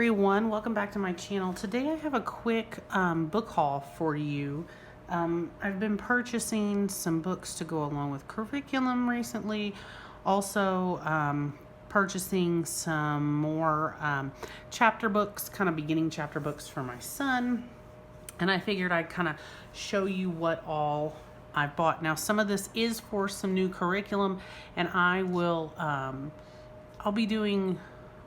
everyone, welcome back to my channel. Today I have a quick book haul for you. I've been purchasing some books to go along with curriculum recently. Also purchasing some more chapter books, kind of beginning chapter books for my son. And I figured I'd kind of show you what all I bought. Now some of this is for some new curriculum, and I'll be doing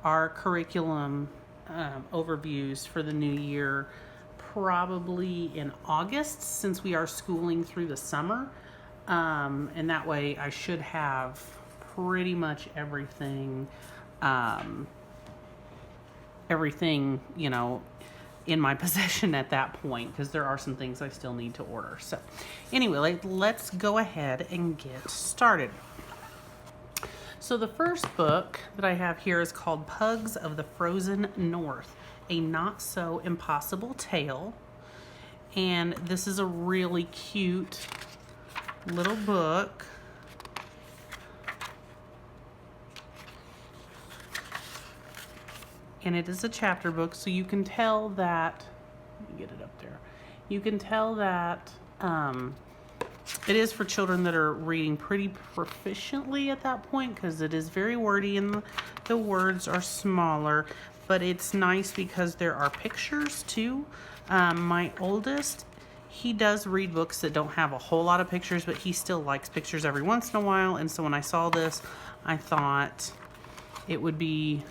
our curriculum overviews for the new year probably in August, since we are schooling through the summer, and that way I should have pretty much everything you know, in my possession at that point, because there are some things I still need to order. So anyway, let's go ahead and get started. So the first book that I have here is called Pugs of the Frozen North, a Not So Impossible Tale. And this is a really cute little book. And it is a chapter book, so you can tell that, let me get it up there. You can tell that it is for children that are reading pretty proficiently at that point, because it is very wordy and the words are smaller, but it's nice because there are pictures too. My oldest, he does read books that don't have a whole lot of pictures, but he still likes pictures every once in a while. And so when I saw this, I thought it would be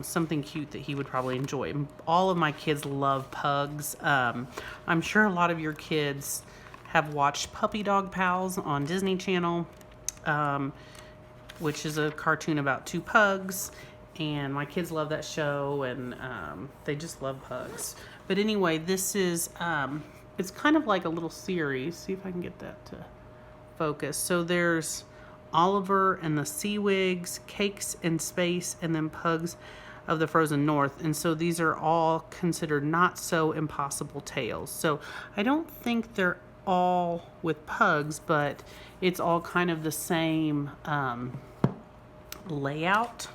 something cute that he would probably enjoy. All of my kids love pugs. I'm sure a lot of your kids have watched Puppy Dog Pals on Disney Channel, which is a cartoon about two pugs, and my kids love that show, and they just love pugs. But anyway, this is it's kind of like a little series. See if I can get that to focus. So there's Oliver and the Seawigs, Cakes in Space, and then Pugs of the Frozen North. And so these are all considered not so impossible tales. So I don't think they're all with pugs, but it's all kind of the same layout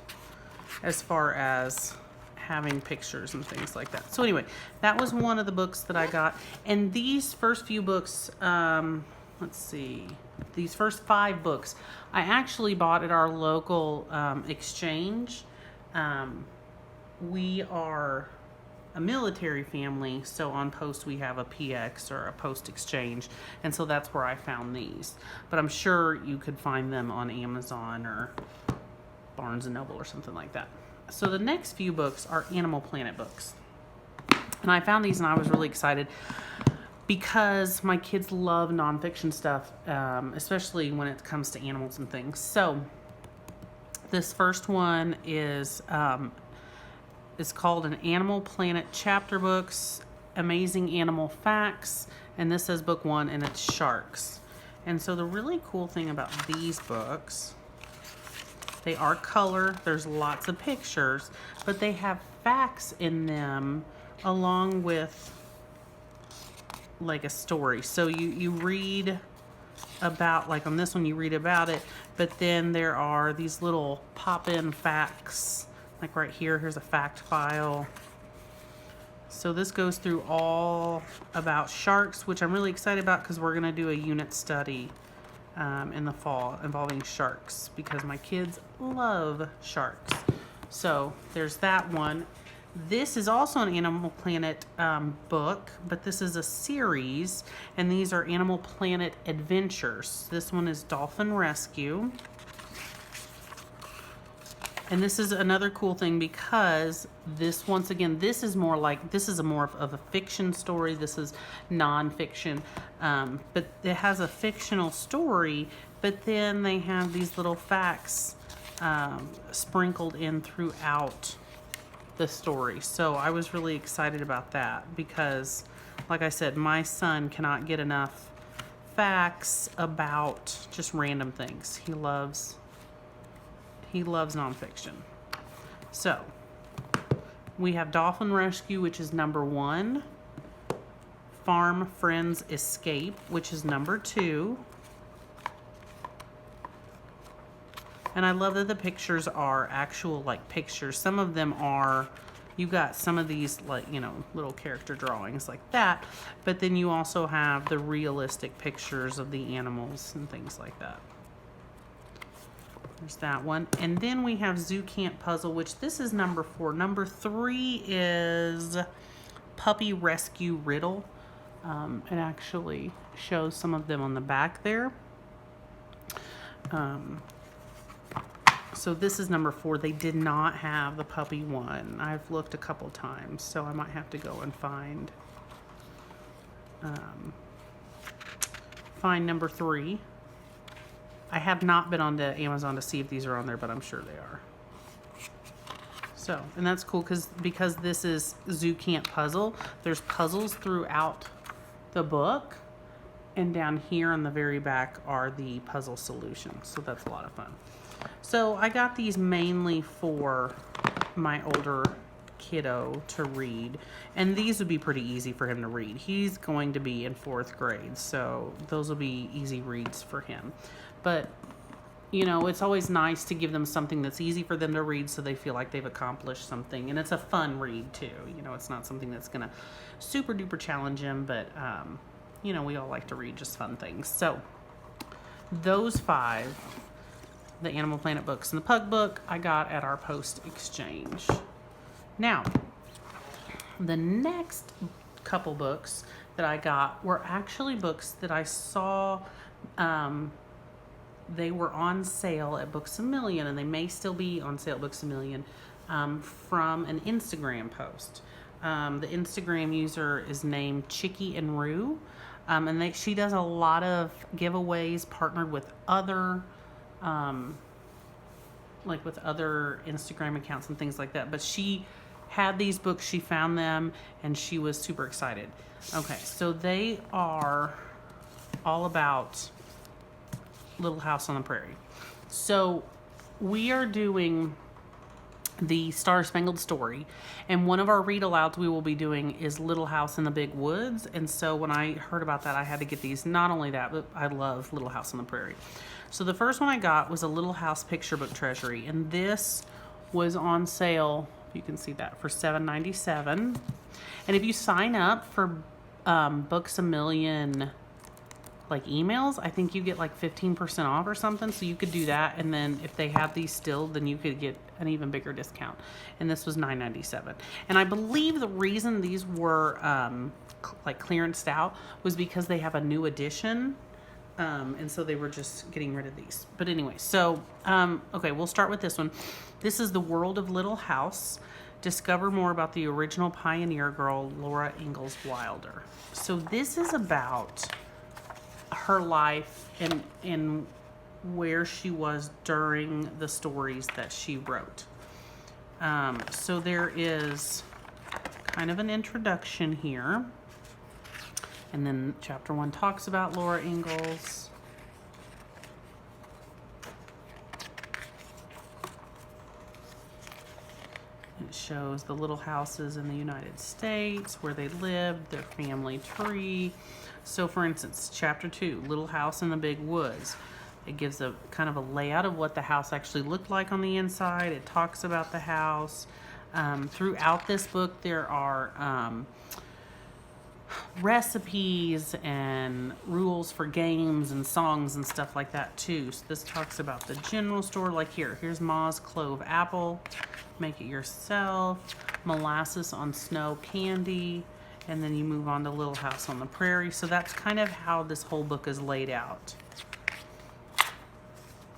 as far as having pictures and things like that. So anyway, that was one of the books that I got. And these first few books, let's see, these first 5 books I actually bought at our local exchange. We are a military family, so on post we have a PX or a post exchange, and so that's where I found these. But I'm sure you could find them on Amazon or Barnes & Noble or something like that. So the next few books are Animal Planet books. And I found these and I was really excited because my kids love nonfiction stuff, especially when it comes to animals and things. So this first one is it's called an Animal Planet Chapter Books, Amazing Animal Facts, and this says book 1, and it's sharks. And so the really cool thing about these books, they are color, there's lots of pictures, but they have facts in them along with like a story. So you read about, like on this one you read about it, but then there are these little pop-in facts. Like right here, here's a fact file. So this goes through all about sharks, which I'm really excited about because we're going to do a unit study in the fall involving sharks because my kids love sharks. So there's that one. This is also an Animal Planet book, but this is a series, and these are Animal Planet Adventures. This one is Dolphin Rescue. And this is another cool thing because this, once again, this is more of a fiction story. This is nonfiction, but it has a fictional story, but then they have these little facts sprinkled in throughout the story. So I was really excited about that because, like I said, my son cannot get enough facts about just random things. He loves nonfiction. So we have Dolphin Rescue, which is number 1. Farm Friends Escape, which is number 2. And I love that the pictures are actual like pictures. Some of them are, you got some of these like, you know, little character drawings like that, but then you also have the realistic pictures of the animals and things like that. There's that one. And then we have Zoo Camp Puzzle, which this is number 4. Number 3 is Puppy Rescue Riddle. It actually shows some of them on the back there. So this is number 4. They did not have the puppy one. I've looked a couple times, so I might have to go and find number 3. I have not been on to Amazon to see if these are on there, but I'm sure they are. So, and that's cool because this is Zoo Camp Puzzle. There's puzzles throughout the book, and down here on the very back are the puzzle solutions. So that's a lot of fun. So I got these mainly for my older kiddo to read, and these would be pretty easy for him to read. He's going to be in 4th grade, so those will be easy reads for him. But you know, it's always nice to give them something that's easy for them to read so they feel like they've accomplished something, and it's a fun read too. You know, it's not something that's gonna super duper challenge them, but you know, we all like to read just fun things. So those 5, the Animal Planet books and the Pug book, I got at our post exchange. Now, the next couple books that I got were actually books that I saw, they were on sale at Books A Million, and they may still be on sale at Books A Million, from an Instagram post. The Instagram user is named Chicky and Rue, and she does a lot of giveaways partnered with other with other Instagram accounts and things like that. But she had these books, she found them, and she was super excited. Okay, so they are all about Little House on the Prairie. So we are doing the Star Spangled Story, and one of our read alouds we will be doing is Little House in the Big Woods. And so when I heard about that, I had to get these. Not only that, but I love Little House on the Prairie. So the first one I got was a Little House picture book treasury, and this was on sale, you can see that, for $7.97. And if you sign up for Books A Million like emails, I think you get like 15% off or something. So you could do that, and then if they have these still, then you could get an even bigger discount. And this was $9.97. And I believe the reason these were like clearanced out was because they have a new edition, and so they were just getting rid of these. But anyway, so okay, we'll start with this one. This is The World of Little House. Discover more about the original pioneer girl, Laura Ingalls Wilder. So this is about her life and where she was during the stories that she wrote. So there is kind of an introduction here, and then chapter 1 talks about Laura Ingalls. It shows the little houses in the United States, where they lived, their family tree. So for instance, chapter 2, Little House in the Big Woods. It gives a kind of a layout of what the house actually looked like on the inside. It talks about the house. Throughout this book, there are recipes and rules for games and songs and stuff like that too. So this talks about the general store, like here's Ma's Clove Apple, make it yourself, molasses on snow candy, and then you move on to Little House on the Prairie. So that's kind of how this whole book is laid out.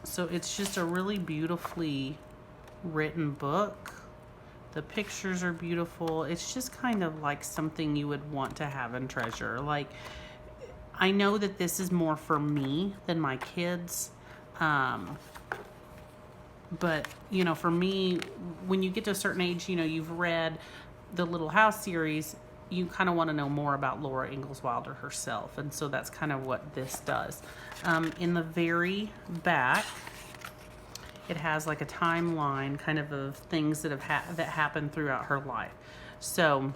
So it's just a really beautifully written book. The pictures are beautiful. It's just kind of like something you would want to have and treasure. Like, I know that this is more for me than my kids. But, you know, for me, when you get to a certain age, you know, you've read the Little House series, you kind of want to know more about Laura Ingalls Wilder herself. And so that's kind of what this does. In the very back, it has like a timeline kind of things that have that happened throughout her life. So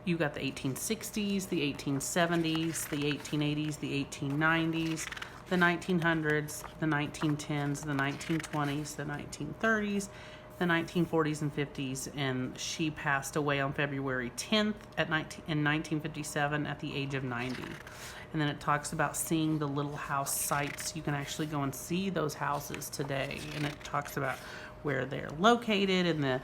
you got the 1860s, the 1870s, the 1880s, the 1890s, the 1900s, the 1910s, the 1920s, the 1930s, the 1940s and 50s, and she passed away on February 10th in 1957 at the age of 90. And then it talks about seeing the little house sites. You can actually go and see those houses today, and it talks about where they're located and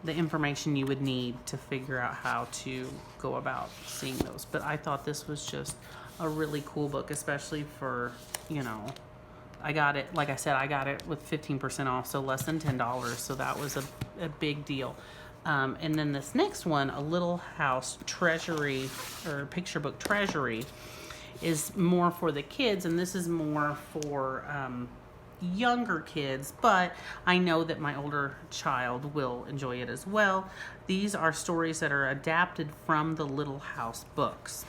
the information you would need to figure out how to go about seeing those. But I thought this was just a really cool book, especially for, you know, I got it, like I said, I got it with 15% off, so less than $10, so that was a big deal. And then this next one, A Little House Treasury, or Picture Book Treasury, is more for the kids, and this is more for younger kids, but I know that my older child will enjoy it as well. These are stories that are adapted from the Little House books.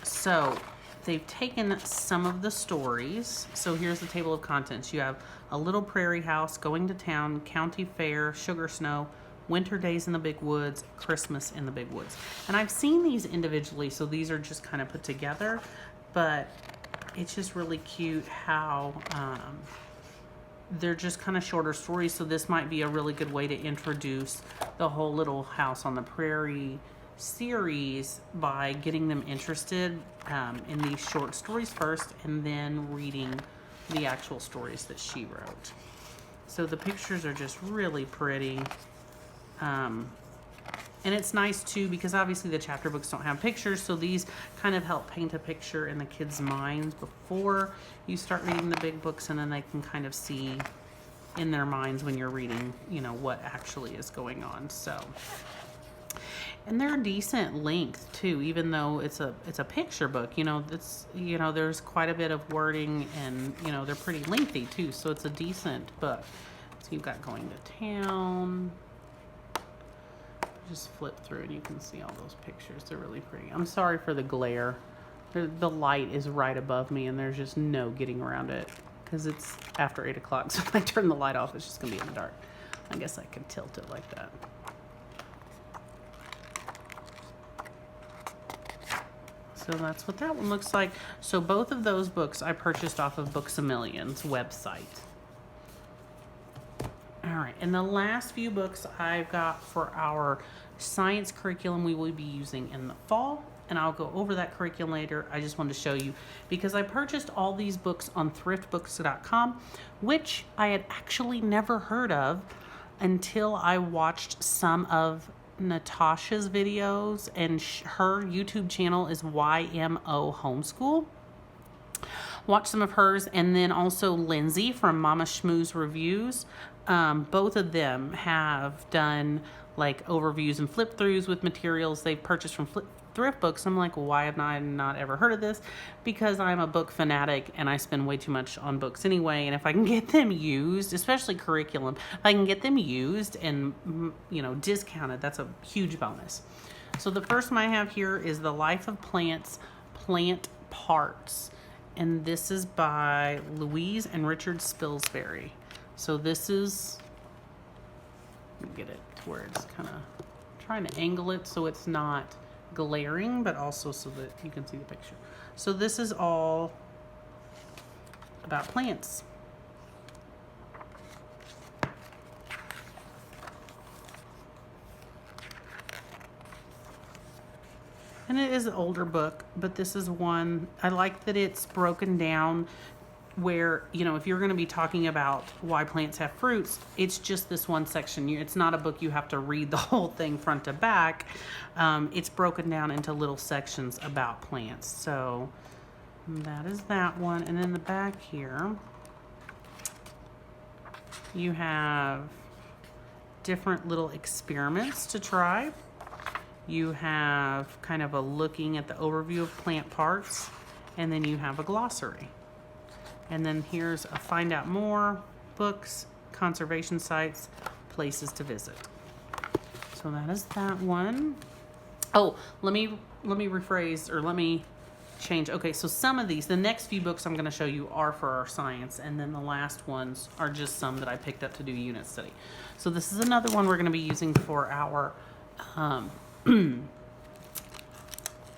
So they've taken some of the stories. So here's the table of contents. You have A Little Prairie House, Going to Town, County Fair, Sugar Snow, Winter Days in the Big Woods, Christmas in the Big Woods. And I've seen these individually, so these are just kind of put together, but it's just really cute how they're just kind of shorter stories. So this might be a really good way to introduce the whole Little House on the Prairie series by getting them interested in these short stories first, and then reading the actual stories that she wrote. So the pictures are just really pretty, and it's nice too because obviously the chapter books don't have pictures, so these kind of help paint a picture in the kids' minds before you start reading the big books, and then they can kind of see in their minds when you're reading, you know, what actually is going on. So, and they're a decent length too, even though it's a picture book. You know, it's, you know, there's quite a bit of wording, and you know they're pretty lengthy too. So it's a decent book. So you've got Going to Town. Just flip through and you can see all those pictures. They're really pretty. I'm sorry for the glare. The light is right above me, and there's just no getting around it because it's after 8 o'clock. So if I turn the light off, it's just gonna be in the dark. I guess I could tilt it like that. So that's what that one looks like. So both of those books I purchased off of Books A Million's website. All right, and the last few books I've got for our science curriculum we will be using in the fall, and I'll go over that curriculum later. I just wanted to show you because I purchased all these books on thriftbooks.com, which I had actually never heard of until I watched some of Natasha's videos, and her YouTube channel is YMO Homeschool. Watch some of hers, and then also Lindsay from Mama Shmoo's Reviews. Both of them have done like overviews and flip throughs with materials they've purchased from thrift books. I'm like, well, why have I not ever heard of this? Because I'm a book fanatic and I spend way too much on books anyway. And if I can get them used, especially curriculum, if I can get them used and, you know, discounted, that's a huge bonus. So the first one I have here is The Life of Plants, Plant Parts. And this is by Louise and Richard Spilsbury. So this is, let me get it to where it's kind of trying to angle it so it's not glaring, but also so that you can see the picture. So this is all about plants. And it is an older book, but this is one, I like that it's broken down where, you know, if you're going to be talking about why plants have fruits, it's just this one section. It's not a book you have to read the whole thing front to back. It's broken down into little sections about plants. So that is that one. And in the back here, you have different little experiments to try. You have kind of a looking at the overview of plant parts, and then you have a glossary. And then here's a find out more, books, conservation sites, places to visit. So that is that one. Oh, let me rephrase, or let me change. Okay, so some of these, the next few books I'm going to show you are for our science, and then the last ones are just some that I picked up to do unit study. So this is another one we're going to be using for our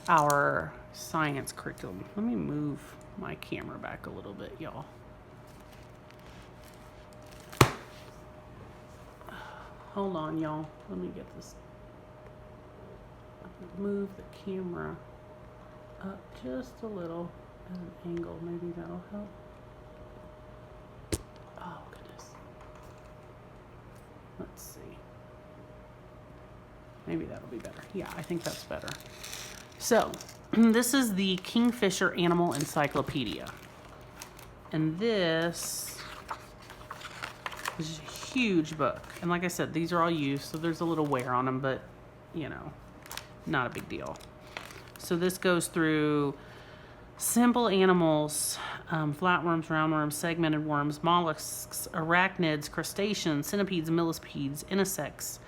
our science curriculum. Let me move my camera back a little bit, y'all. Hold on, y'all. Let me get this. Move the camera up just a little at an angle. Maybe that'll help. Oh, goodness. Let's see. Maybe that'll be better. Yeah, I think that's better. So, this is the Kingfisher Animal Encyclopedia. And this is a huge book. And like I said, these are all used, so there's a little wear on them, but, you know, not a big deal. So this goes through simple animals, flatworms, roundworms, segmented worms, mollusks, arachnids, crustaceans, centipedes, millipedes, insects,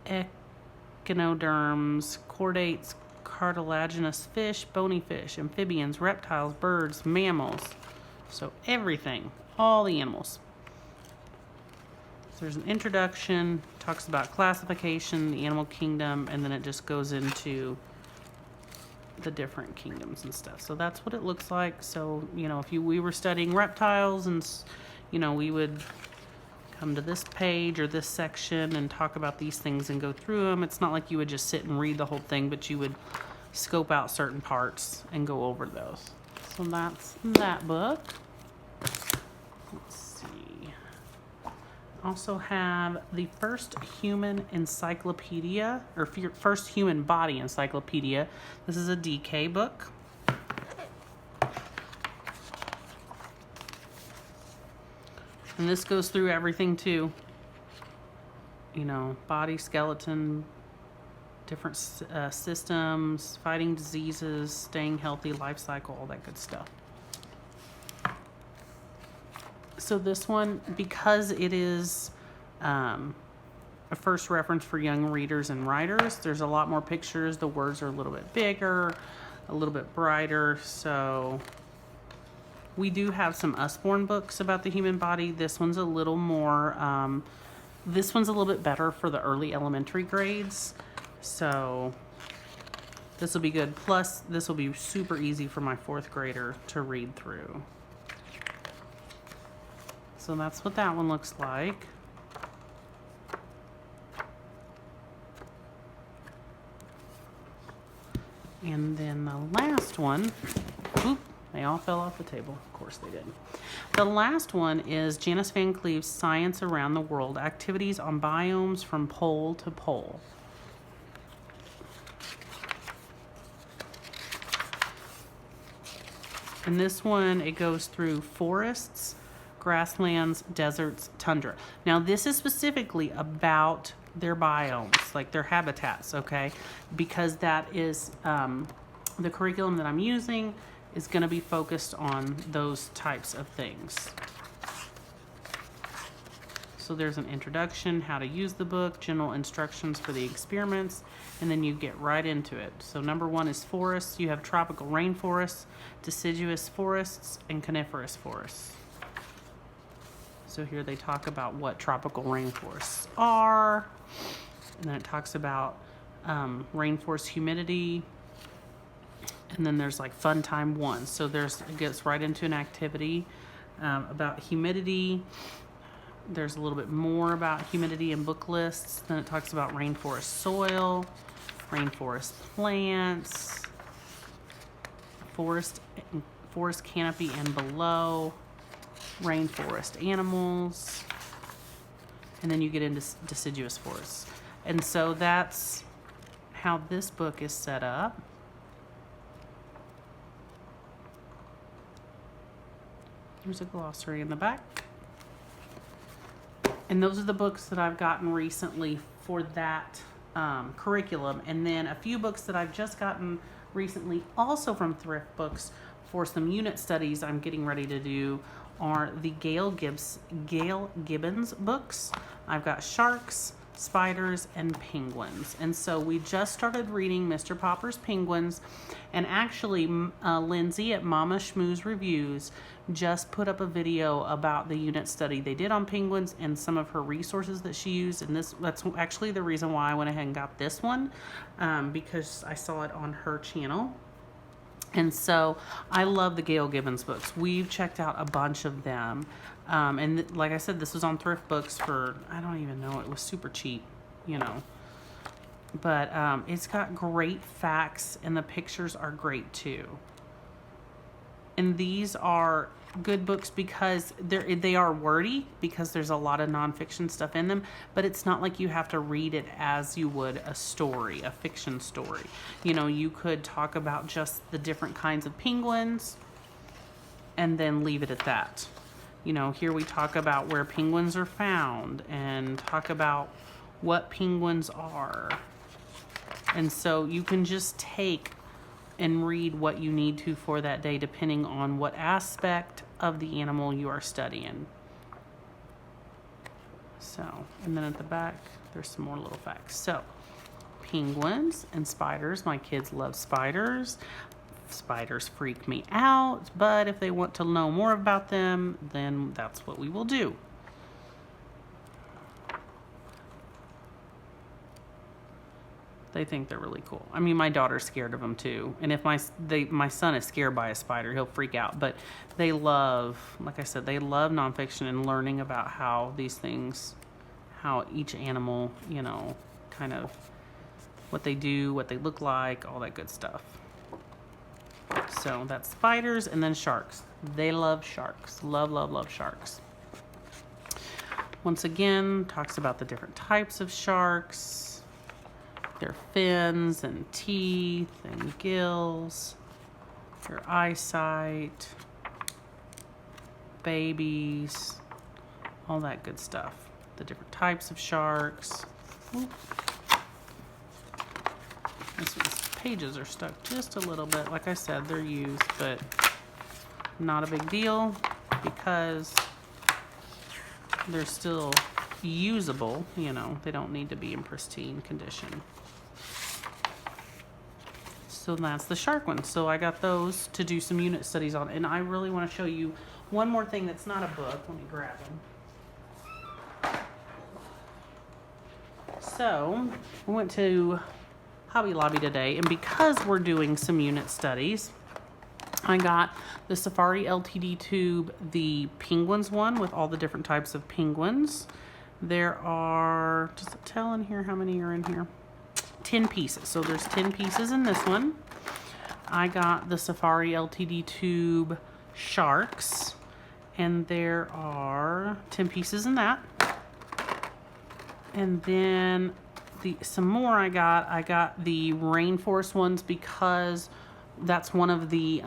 echinoderms, chordates, cartilaginous fish, bony fish, amphibians, reptiles, birds, mammals. So everything, all the animals. So there's an introduction, talks about classification, the animal kingdom, and then it just goes into the different kingdoms and stuff. So that's what it looks like. So, you know, if we were studying reptiles and, you know, we would come to this page or this section and talk about these things and go through them. It's not like you would just sit and read the whole thing, but you would scope out certain parts and go over those. So that's that book. Let's see. Also have the First Human Encyclopedia, or First Human Body Encyclopedia. This is a DK book. And this goes through everything too. You know, body, skeleton, different systems, fighting diseases, staying healthy, life cycle, all that good stuff. So this one, because it is a first reference for young readers and writers, there's a lot more pictures. The words are a little bit bigger, a little bit brighter. So we do have some Usborne books about the human body. This one's a little more, this one's a little bit better for the early elementary grades. So this will be good. Plus, this will be super easy for my 4th grader to read through. So that's what that one looks like. And then the last one, oop, they all fell off the table. Of course they did. The last one is Janice Van Cleve's Science Around the World, Activities on Biomes from Pole to Pole. And this one, it goes through forests, grasslands, deserts, tundra. Now, this is specifically about their biomes, like their habitats, okay? Because that is the curriculum that I'm using is going to be focused on those types of things. So there's an introduction, how to use the book, general instructions for the experiments, and then you get right into it. So number 1 is forests. You have tropical rainforests, deciduous forests, and coniferous forests. So here they talk about what tropical rainforests are, and then it talks about rainforest humidity, and then there's like fun time 1. So it gets right into an activity about humidity. There's a little bit more about humidity in book lists. Then it talks about rainforest soil, rainforest plants, forest canopy and below, rainforest animals, and then you get into deciduous forests. And so that's how this book is set up. There's a glossary in the back. And those are the books that I've gotten recently for that curriculum. And then a few books that I've just gotten recently also from Thrift Books for some unit studies I'm getting ready to do are the Gail Gibbons books. I've got sharks, spiders, and penguins. And so we just started reading Mr. Popper's Penguins, and actually Lindsay at Mama Schmooze Reviews just put up a video about the unit study they did on penguins and some of her resources that she used. And that's actually the reason why I went ahead and got this one, because I saw it on her channel. And so I love the Gail Gibbons books. We've checked out a bunch of them. And like I said, this was on Thrift Books for, I don't even know, it was super cheap, you know. But it's got great facts, and the pictures are great too. And these are good books because they are wordy, because there's a lot of nonfiction stuff in them, but it's not like you have to read it as you would a story, a fiction story. You know, you could talk about just the different kinds of penguins and then leave it at that. You know, here we talk about where penguins are found and talk about what penguins are. And so you can just take and read what you need to for that day, depending on what aspect of the animal you are studying. So, and then at the back, there's some more little facts. So, penguins and spiders. My kids love spiders. Spiders freak me out, but if they want to know more about them, then that's what we will do. They think they're really cool. I mean, my daughter's scared of them too. And if my son is scared by a spider, he'll freak out. But they love, like I said, they love nonfiction and learning about how these things, how each animal, you know, kind of what they do, what they look like, all that good stuff. So that's spiders, and then sharks. They love sharks. Love, love, love sharks. Once again, talks about the different types of sharks, their fins and teeth and gills, their eyesight, babies, all that good stuff. The different types of sharks. Oop. These pages are stuck just a little bit. Like I said, they're used, but not a big deal because they're still usable. You know, they don't need to be in pristine condition. So that's the shark one. So I got those to do some unit studies on. And I really want to show you one more thing that's not a book. Let me grab them. So we went to Hobby Lobby today, and because we're doing some unit studies, I got the Safari LTD tube, the penguins one with all the different types of penguins. There are, does it tell in here how many are in here? 10 pieces. So there's 10 pieces in this one. I got the Safari LTD tube sharks, and there are 10 pieces in that. And then some more I got the rainforest ones because that's one of the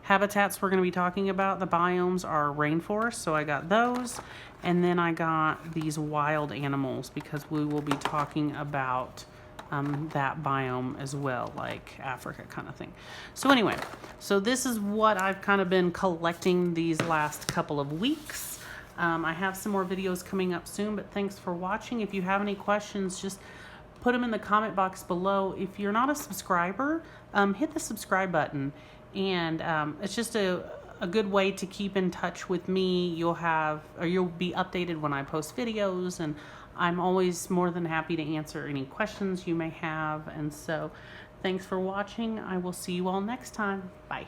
habitats we're going to be talking about. The biomes are rainforest, so I got those. And then I got these wild animals because we will be talking about that biome as well, like Africa kind of thing. So anyway, so this is what I've kind of been collecting these last couple of weeks. I have some more videos coming up soon, but thanks for watching. If you have any questions, just put them in the comment box below. If you're not a subscriber, hit the subscribe button. And it's just a good way to keep in touch with me. You'll be updated when I post videos, and I'm always more than happy to answer any questions you may have. And so thanks for watching. I will see you all next time. Bye.